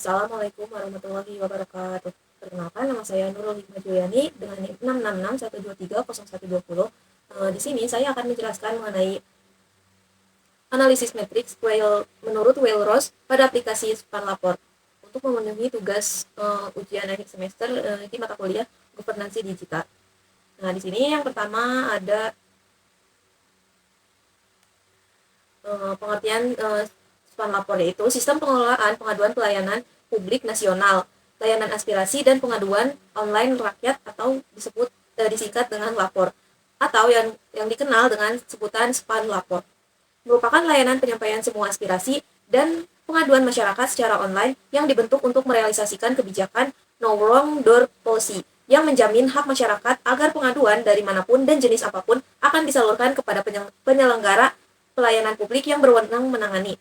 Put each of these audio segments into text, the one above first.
Assalamualaikum warahmatullahi wabarakatuh. Perkenalkan, nama saya Nurul Hikmah Juliani dengan NIM 666123120. Di sini saya akan menjelaskan mengenai analisis matriks menurut Whale-Ross pada aplikasi SpanLapor untuk memenuhi tugas ujian akhir semester di mata kuliah Governansi Digital. Nah, di sini yang pertama ada pengertian SpanLapor, yaitu sistem pengelolaan pengaduan pelayanan publik nasional, layanan aspirasi dan pengaduan online rakyat atau disingkat dengan lapor atau yang dikenal dengan sebutan SpanLapor. Merupakan layanan penyampaian semua aspirasi dan pengaduan masyarakat secara online yang dibentuk untuk merealisasikan kebijakan no wrong door policy yang menjamin hak masyarakat agar pengaduan dari manapun dan jenis apapun akan disalurkan kepada penyelenggara pelayanan publik yang berwenang menangani.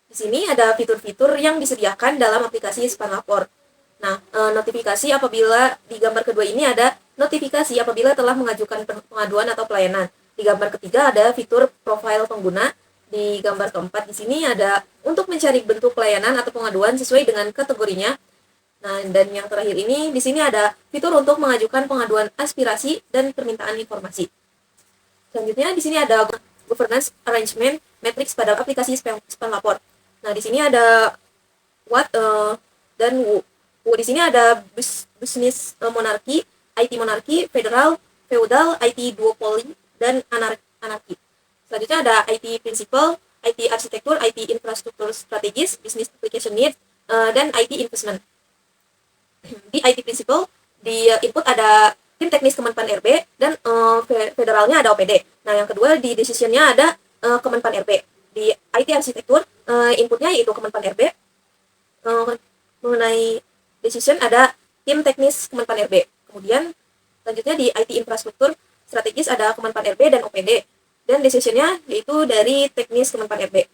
Di sini ada fitur-fitur yang disediakan dalam aplikasi SpanLapor. Nah, notifikasi apabila di gambar kedua ini ada notifikasi apabila telah mengajukan pengaduan atau pelayanan. Di gambar ketiga ada fitur profil pengguna. Di gambar keempat di sini ada untuk mencari bentuk pelayanan atau pengaduan sesuai dengan kategorinya. Nah, dan yang terakhir ini di sini ada fitur untuk mengajukan pengaduan aspirasi dan permintaan informasi. Selanjutnya di sini ada governance arrangement matrix pada aplikasi SpanLapor. Nah, di sini ada what dan who. Di sini ada bisnis monarki, IT monarki, federal, feudal, IT duopoly, dan anarki. Selanjutnya ada IT principle, IT arsitektur, IT infrastruktur strategis, business application needs, dan IT investment. Di IT principle, di input ada tim teknis Kemenpan RB, dan federalnya ada OPD. Nah, yang kedua di decisionnya ada Kemenpan RB. Di IT arsitektur, inputnya yaitu Kemenpan RB. Mengenai decision ada tim teknis Kemenpan RB. Kemudian selanjutnya di IT infrastruktur strategis ada Kemenpan RB dan OPD. Dan decisionnya yaitu dari teknis Kemenpan RB.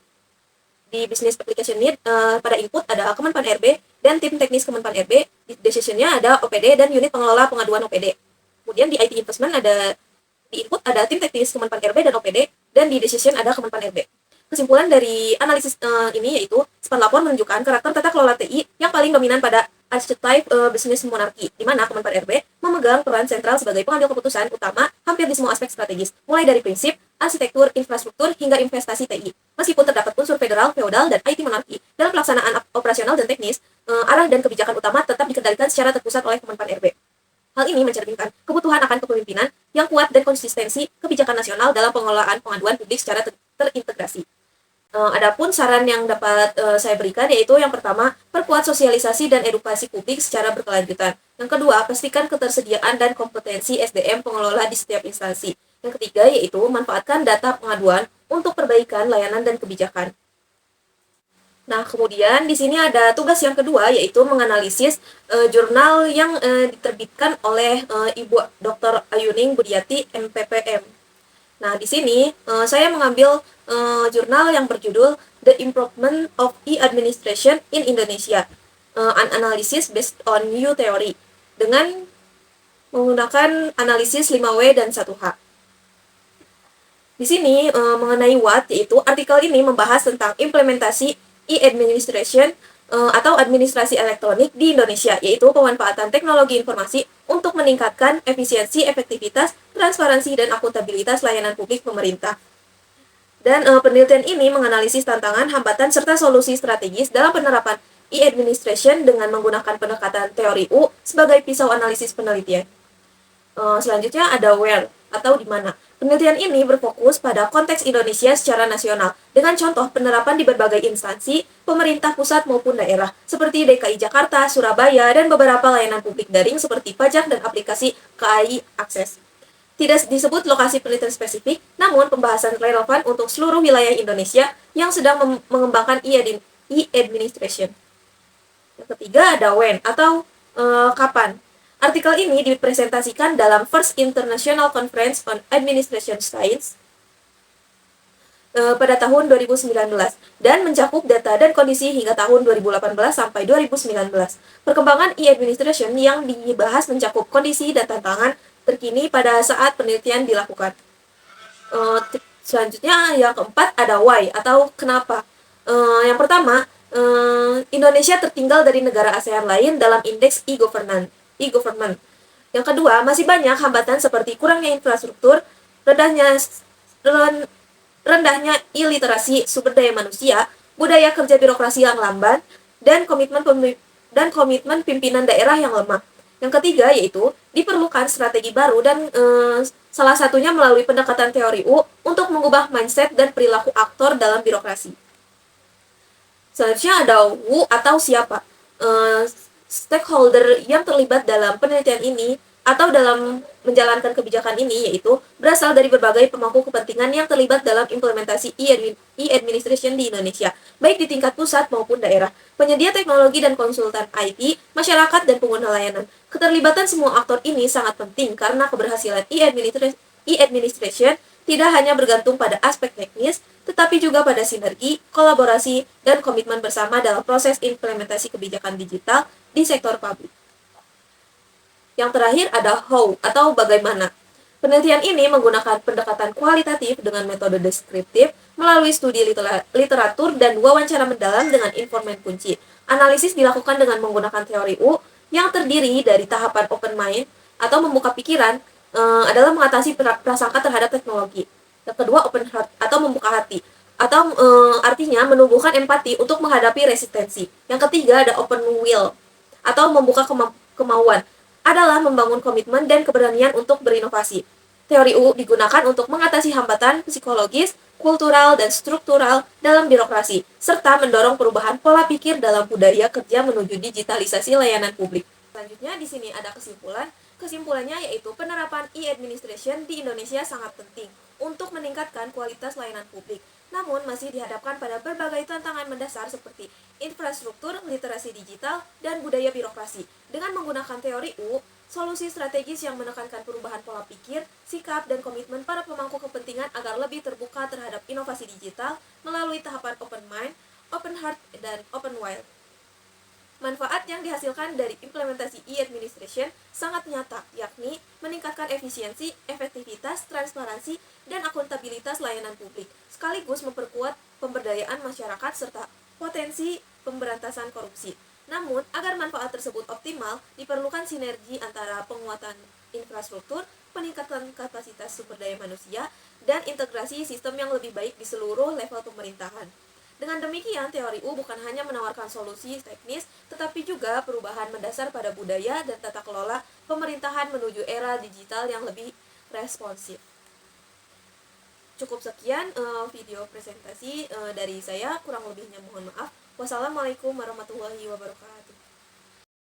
Di business application need pada input ada Kemenpan RB dan tim teknis Kemenpan RB. Di decisionnya ada OPD dan unit pengelola pengaduan OPD. Kemudian di IT investment ada di input ada tim teknis Kemenpan RB dan OPD, dan di decision ada Kemenpan RB. Kesimpulan dari analisis ini yaitu SpanLapor menunjukkan karakter tata kelola TI yang paling dominan pada archetype bisnis monarki, di mana Kemenpan RB memegang peran sentral sebagai pengambil keputusan utama hampir di semua aspek strategis, mulai dari prinsip, arsitektur, infrastruktur, hingga investasi TI. Meskipun terdapat unsur federal, feodal, dan IT monarki dalam pelaksanaan operasional dan teknis, arah dan kebijakan utama tetap dikendalikan secara terpusat oleh Kemenpan RB. Hal ini mencerminkan kebutuhan akan kepemimpinan yang kuat dan konsistensi kebijakan nasional dalam pengelolaan pengaduan publik secara terintegrasi. Adapun saran yang dapat saya berikan yaitu yang pertama, perkuat sosialisasi dan edukasi publik secara berkelanjutan. Yang kedua, pastikan ketersediaan dan kompetensi SDM pengelola di setiap instansi. Yang ketiga yaitu manfaatkan data pengaduan untuk perbaikan layanan dan kebijakan. Nah, kemudian di sini ada tugas yang kedua yaitu menganalisis jurnal yang diterbitkan oleh Ibu Dr. Ayuning Budiati MPPM. Nah, di sini saya mengambil jurnal yang berjudul The Improvement of E-Administration in Indonesia, an analysis based on new theory, dengan menggunakan analisis 5W dan 1H. Di sini mengenai what, yaitu artikel ini membahas tentang implementasi e-administration atau administrasi elektronik di Indonesia, yaitu pemanfaatan teknologi informasi untuk meningkatkan efisiensi, efektivitas, transparansi, dan akuntabilitas layanan publik pemerintah. Dan penelitian ini menganalisis tantangan, hambatan, serta solusi strategis dalam penerapan e-administration dengan menggunakan pendekatan teori U sebagai pisau analisis penelitian. Selanjutnya ada where atau di mana. Penelitian ini berfokus pada konteks Indonesia secara nasional dengan contoh penerapan di berbagai instansi, pemerintah pusat maupun daerah, seperti DKI Jakarta, Surabaya, dan beberapa layanan publik daring seperti pajak dan aplikasi KAI Akses. Tidak disebut lokasi penelitian spesifik, namun pembahasan relevan untuk seluruh wilayah Indonesia yang sedang mengembangkan e-administration. Yang ketiga ada when atau kapan. Artikel ini dipresentasikan dalam First International Conference on Administration Science pada tahun 2019 dan mencakup data dan kondisi hingga tahun 2018 sampai 2019. Perkembangan e-administration yang dibahas mencakup kondisi dan tantangan terkini pada saat penelitian dilakukan. Selanjutnya yang keempat ada why atau kenapa. Yang pertama, Indonesia tertinggal dari negara ASEAN lain dalam indeks e-government. Yang kedua, masih banyak hambatan seperti kurangnya infrastruktur, rendahnya rendahnya iliterasi sumber daya manusia, budaya kerja birokrasi yang lamban, dan komitmen pimpinan daerah yang lemah. Yang ketiga yaitu diperlukan strategi baru dan salah satunya melalui pendekatan teori U untuk mengubah mindset dan perilaku aktor dalam birokrasi. Selanjutnya ada who atau siapa. Stakeholder yang terlibat dalam penelitian ini atau dalam menjalankan kebijakan ini yaitu berasal dari berbagai pemangku kepentingan yang terlibat dalam implementasi e-administration di Indonesia, baik di tingkat pusat maupun daerah, penyedia teknologi dan konsultan IT, masyarakat, dan pengguna layanan. Keterlibatan semua aktor ini sangat penting karena keberhasilan e-administration tidak hanya bergantung pada aspek teknis, tetapi juga pada sinergi, kolaborasi, dan komitmen bersama dalam proses implementasi kebijakan digital di sektor publik. Yang terakhir ada how atau bagaimana. Penelitian ini menggunakan pendekatan kualitatif dengan metode deskriptif melalui studi literatur dan wawancara mendalam dengan informan kunci. Analisis dilakukan dengan menggunakan teori U yang terdiri dari tahapan open mind atau membuka pikiran, adalah mengatasi prasangka terhadap teknologi. Yang kedua, open heart atau membuka hati, atau artinya menumbuhkan empati untuk menghadapi resistensi. Yang ketiga ada open will atau membuka kemauan, adalah membangun komitmen dan keberanian untuk berinovasi. Teori U digunakan untuk mengatasi hambatan psikologis, kultural, dan struktural dalam birokrasi, serta mendorong perubahan pola pikir dalam budaya kerja menuju digitalisasi layanan publik. Selanjutnya di sini ada kesimpulan. Kesimpulannya yaitu penerapan e-administration di Indonesia sangat penting untuk meningkatkan kualitas layanan publik. Namun masih dihadapkan pada berbagai tantangan mendasar seperti infrastruktur, literasi digital, dan budaya birokrasi. Dengan menggunakan teori U, solusi strategis yang menekankan perubahan pola pikir, sikap, dan komitmen para pemangku kepentingan agar lebih terbuka terhadap inovasi digital melalui tahapan open mind, open heart, dan open will. Manfaat yang dihasilkan dari implementasi e-administration sangat nyata, yakni meningkatkan efisiensi, efektivitas, transparansi, dan akuntabilitas layanan publik, sekaligus memperkuat pemberdayaan masyarakat serta potensi pemberantasan korupsi. Namun, agar manfaat tersebut optimal, diperlukan sinergi antara penguatan infrastruktur, peningkatan kapasitas sumber daya manusia, dan integrasi sistem yang lebih baik di seluruh level pemerintahan. Dengan demikian, teori U bukan hanya menawarkan solusi teknis, tetapi juga perubahan mendasar pada budaya dan tata kelola pemerintahan menuju era digital yang lebih responsif. Cukup sekian video presentasi dari saya, kurang lebihnya mohon maaf. Wassalamualaikum warahmatullahi wabarakatuh.